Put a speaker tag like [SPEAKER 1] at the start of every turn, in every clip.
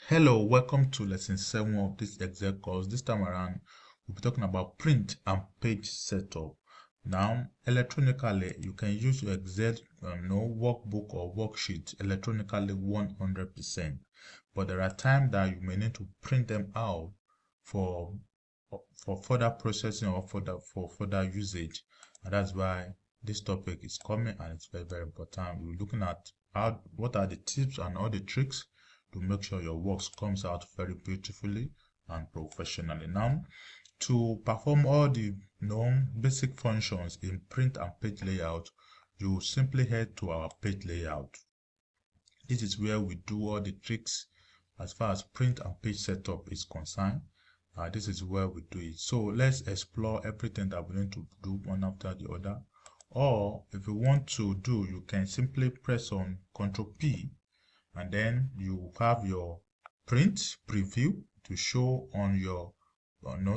[SPEAKER 1] Hello, welcome to lesson 7 of this Excel course. This time around, we'll be talking about print and page setup. Now, electronically, you can use your Excel workbook or worksheet electronically 100%. But there are times that you may need to print them out for further processing or for further usage. And that's why this topic is coming and it's very important. We're looking at what are the tips and all the tricks to make sure your works comes out very beautifully and professionally. Now, to perform all the basic functions in print and page layout, you simply head to our page layout. This is where we do all the tricks as far as print and page setup is concerned. This is where we do it. So let's explore everything that we're going to do one after the other. Or if you want to do, you can simply press on Ctrl P, and then you have your print preview to show on your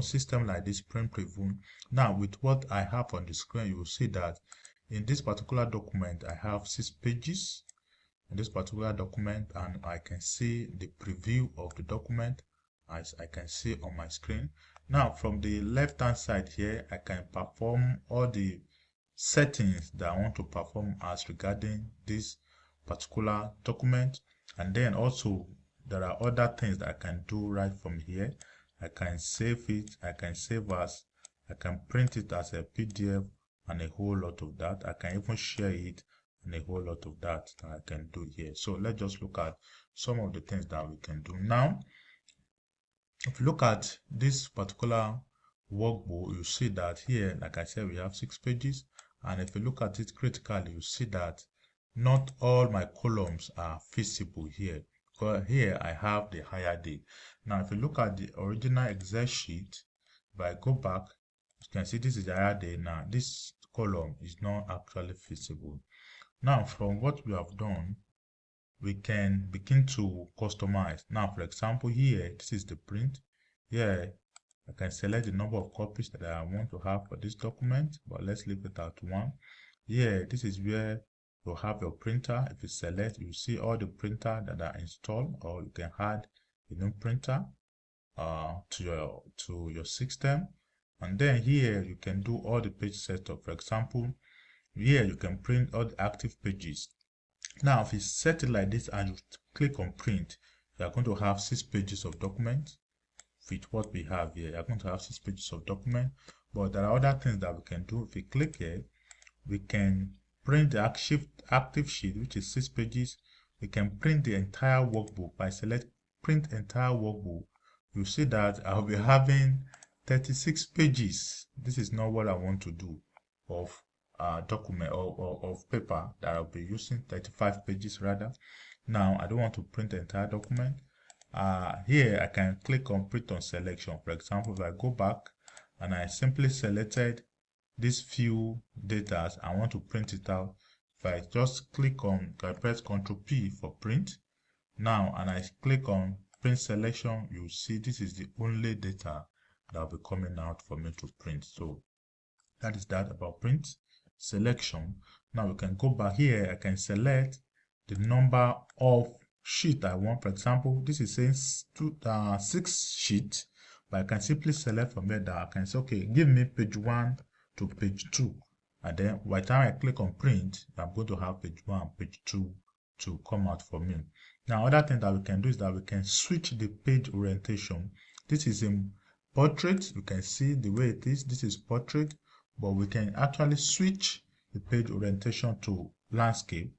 [SPEAKER 1] system like this print preview. Now with what I have on the screen, you will see that in this particular document I have 6 pages in this particular document, and I can see the preview of the document as I can see on my screen. Now from the left hand side here, I can perform all the settings that I want to perform as regarding this particular document. And then also there are other things that I can do right from here. I can save it, I can save as, I can print it as a PDF, and a whole lot of that. I can even share it, and a whole lot of that I can do here. So let's just look at some of the things that we can do. Now, if you look at this particular workbook, you see that here, like I said, we have 6 pages. And if you look at it critically, you see that not all my columns are visible here. Because here I have the higher date. Now, if you look at the original Excel sheet, if I go back, you can see this is the higher date. Now, this column is not actually visible. Now, from what we have done, we can begin to customize. Now, for example, here, this is the print. Here, I can select the number of copies that I want to have for this document, but let's leave it at 1. Here, this is where you have your printer. If you select, you see all the printer that are installed, or you can add a new printer to your system. And then here, you can do all the page setup. For example, here you can print all the active pages. Now, if you set it like this and you click on print, you are going to have 6 pages of document. With what we have here, you're going to have 6 pages of document, but there are other things that we can do. If we click here, we can print the active sheet, which is 6 pages. We can print the entire workbook. By select print entire workbook, you see that I'll be having 36 pages. This is not what I want to do of document or of paper that I'll be using. 35 pages rather. Now I don't want to print the entire document. Here I can click on print on selection. For example, if I go back and I simply selected these few data, I want to print it out. If I just click on, I press Ctrl P for print now, and I click on print selection, you see this is the only data that will be coming out for me to print. So that is that about print selection. Now we can go back here. I can select the number of sheet I want. For example, this is saying 6 sheets, but I can simply select from here that I can say, okay, give me page 1 to page 2, and then by the time I click on print, I'm going to have page 1 page 2 to come out for me. Now, other thing that we can do is that we can switch the page orientation. This is in portrait. You can see the way it is. This is portrait, but we can actually switch the page orientation to landscape.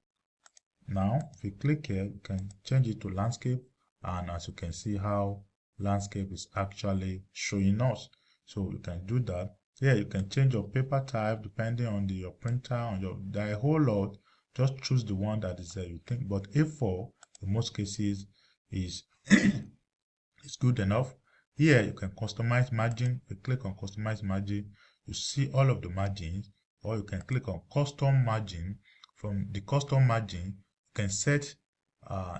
[SPEAKER 1] Now, if you click here, you can change it to landscape, and as you can see how landscape is actually showing us. So you can do that. Here you can change your paper type depending on your printer, there are a whole lot. Just choose the one that is there you think. But A4 in most cases is is good enough. Here you can customize margin. If you click on customize margin, you see all of the margins, or you can click on custom margin. From the custom margin, you can set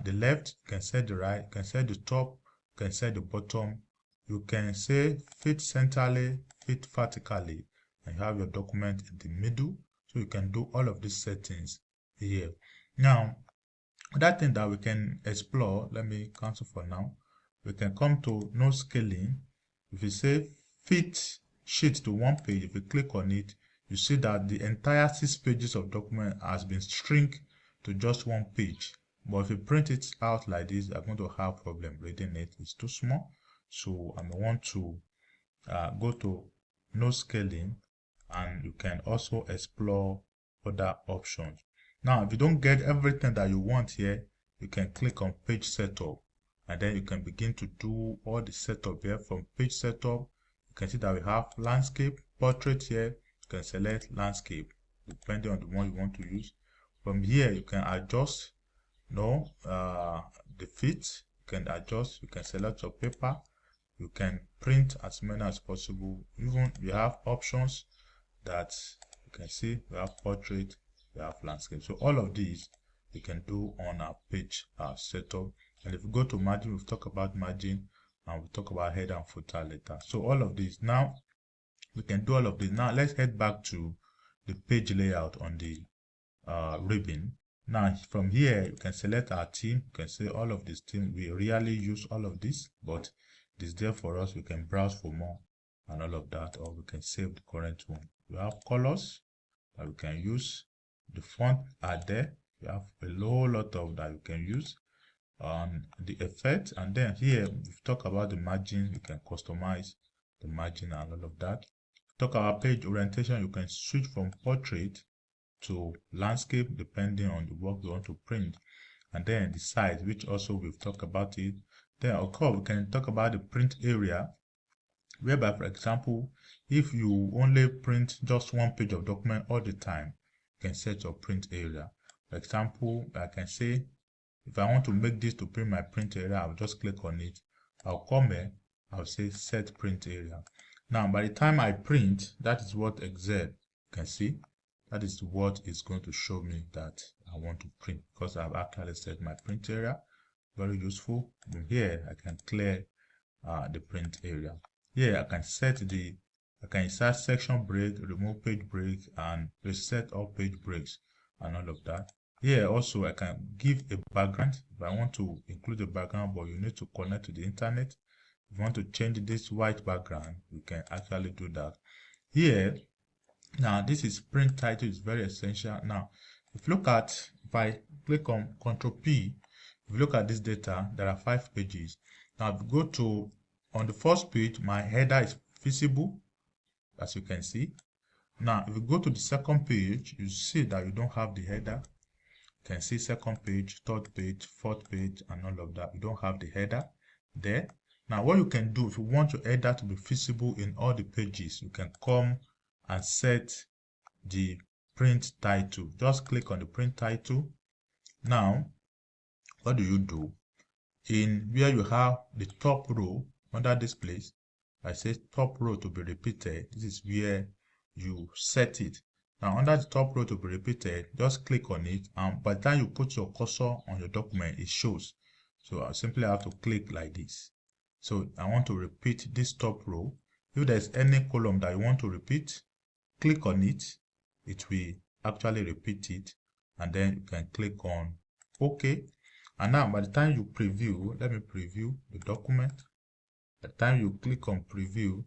[SPEAKER 1] the left, you can set the right, you can set the top, you can set the bottom. You can say fit centrally, fit vertically, and you have your document in the middle. So you can do all of these settings here. Now, that thing that we can explore, let me cancel for now. we can come to no scaling. If you say fit sheet to one page, if you click on it, you see that the entire 6 pages of document has been shrink to just one page. But if you print it out like this, I'm going to have problem reading it. It's too small. So I want to go to no scaling, and you can also explore other options. Now, if you don't get everything that you want here, you can click on page setup, and then you can begin to do all the setup here. From page setup, you can see that we have landscape, portrait here. You can select landscape depending on the one you want to use. From here, you can adjust the fit. You can adjust, you can select your paper, you can print as many as possible. Even we have options that you can see. We have portrait, we have landscape. So all of these you can do on our page setup. And if you go to margin, we've talked about margin, and we'll talk about header and footer later. So all of these, now we can do all of this. Now let's head back to the page layout on the ribbon. Now from here you can select our theme. You can say all of this theme, we rarely use all of this, but it is there for us. We can browse for more and all of that, or we can save the current one. We have colors that we can use. The font are there. We have a whole lot of that you can use on the effect. And then here we talk about the margin. You can customize the margin and all of that. Talk about page orientation. You can switch from portrait to landscape depending on the work you want to print. And then the size, which also we've talked about it. Then of course we can talk about the print area, whereby, for example, if you only print just one page of document all the time, you can set your print area. For example, I can say if I want to make this to print my print area, I'll just click on it. I'll come here, I'll say set print area. Now by the time I print, that is what Excel can see. That is what is going to show me that I want to print, because I've actually set my print area. Very useful. From here I can clear the print area. Here I can insert section break, remove page break, and reset all page breaks and all of that. Here also I can give a background if I want to include a background, but you need to connect to the internet. If you want to change this white background, you can actually do that. Here, now this is print title, is very essential. Now, if I click on Control P, if you look at this data, there are 5 pages. Now, if you go to, on the first page, my header is visible, as you can see. Now, if you go to the second page, you see that you don't have the header. You can see second page, third page, fourth page, and all of that. You don't have the header there. Now, what you can do, if you want your header to be visible in all the pages, you can come and set the print title. Just click on the print title. Now, what do you do? In where you have the top row under this place, I say top row to be repeated. This is where you set it. Now under the top row to be repeated, just click on it, and by the time you put your cursor on your document, it shows. So I simply have to click like this. So I want to repeat this top row. If there's any column that you want to repeat, click on it. It will actually repeat it, and then you can click on OK. And now by the time you preview, let me preview the document. By the time you click on preview,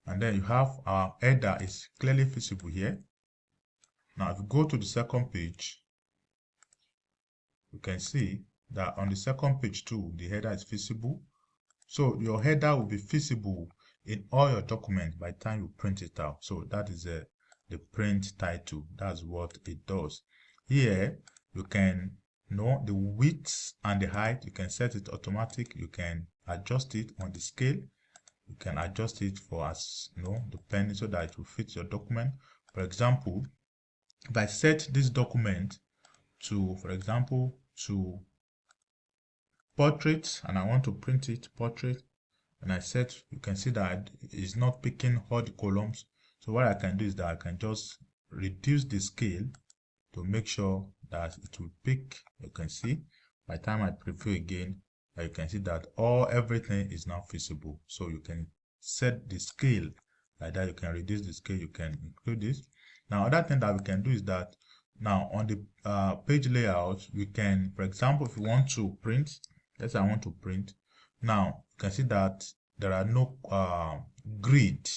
[SPEAKER 1] and then you have our header is clearly visible here. Now if you go to the second page, you can see that on the second page too, the header is visible. So your header will be visible in all your documents by the time you print it out. So that is the print title. That's what it does. Here you can know the width and the height. You can set it automatic. You can adjust it on the scale. You can adjust it for depending, so that it will fit your document. For example, if I set this document to, for example, to portrait, and I want to print it portrait, and I set, you can see that it's not picking all the columns. So what I can do is that I can just reduce the scale to make sure that it will pick. You can see by the time I preview again, you can see that everything is now visible. So you can set the scale like that. You can reduce the scale, you can include this. Now other thing that we can do is that now on the page layout, we can, for example, if you want to print, let's say I want to print. Now you can see that there are no grid.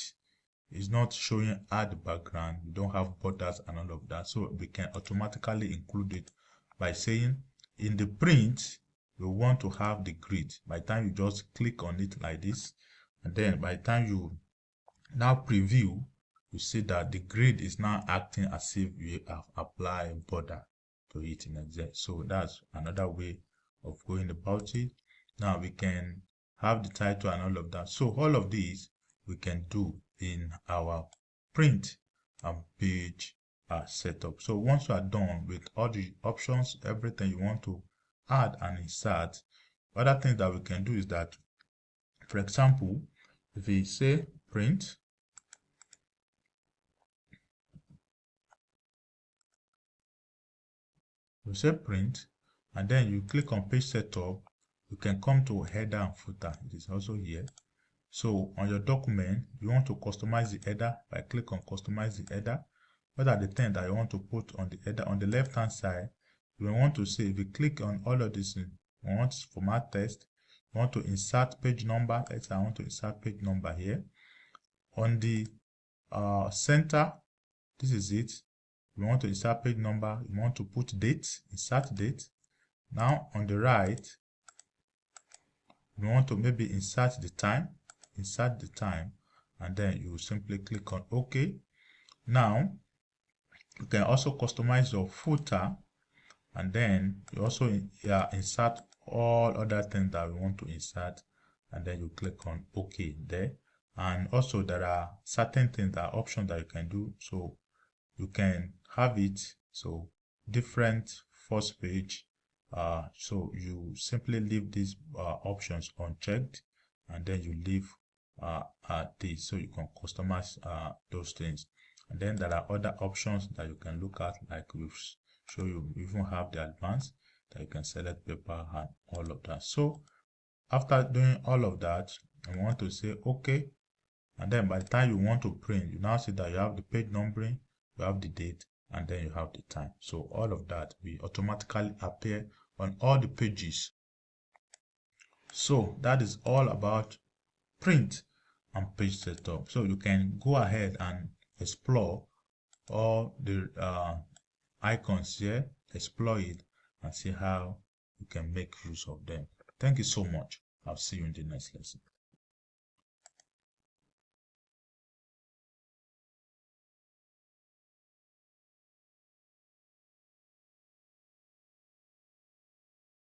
[SPEAKER 1] It's not showing at the background. You don't have borders and all of that. So we can automatically include it by saying in the print, we want to have the grid. By the time you just click on it like this, and then by the time you now preview, you see that the grid is now acting as if you have applied border to it in Excel. So that's another way of going about it. Now we can have the title and all of that. So all of these we can do in our print and page setup. So once you are done with all the options, everything you want to add and insert, other things that we can do is that, for example, if we say print, you say print, and then you click on page setup, you can come to header and footer. It is also here. So on your document, you want to customize the header by click on customize the header. What are the things that you want to put on the header? On the left hand side, you want to say, if you click on all of this, you want to format text, you want to insert page number. Let's say I want to insert page number here. On the center, this is it. You want to insert page number, you want to put date, insert date. Now on the right, you want to maybe insert the time, and then you simply click on OK. Now you can also customize your footer, and then you also insert all other things that we want to insert, and then you click on OK there. And also there are certain things, that are options that you can do. So you can have it so different first page. So you simply leave these options unchecked, and then you leave this, so you can customize those things. And then there are other options that you can look at, like we've show you. We even have the advanced that you can select paper and all of that. So after doing all of that, I want to say OK, and then by the time you want to print, you now see that you have the page numbering, you have the date, and then you have the time. So all of that will automatically appear on all the pages. So that is all about print and page setup. So you can go ahead and explore all the icons here, explore it, and see how you can make use of them. Thank you so much. I'll see you in the next lesson.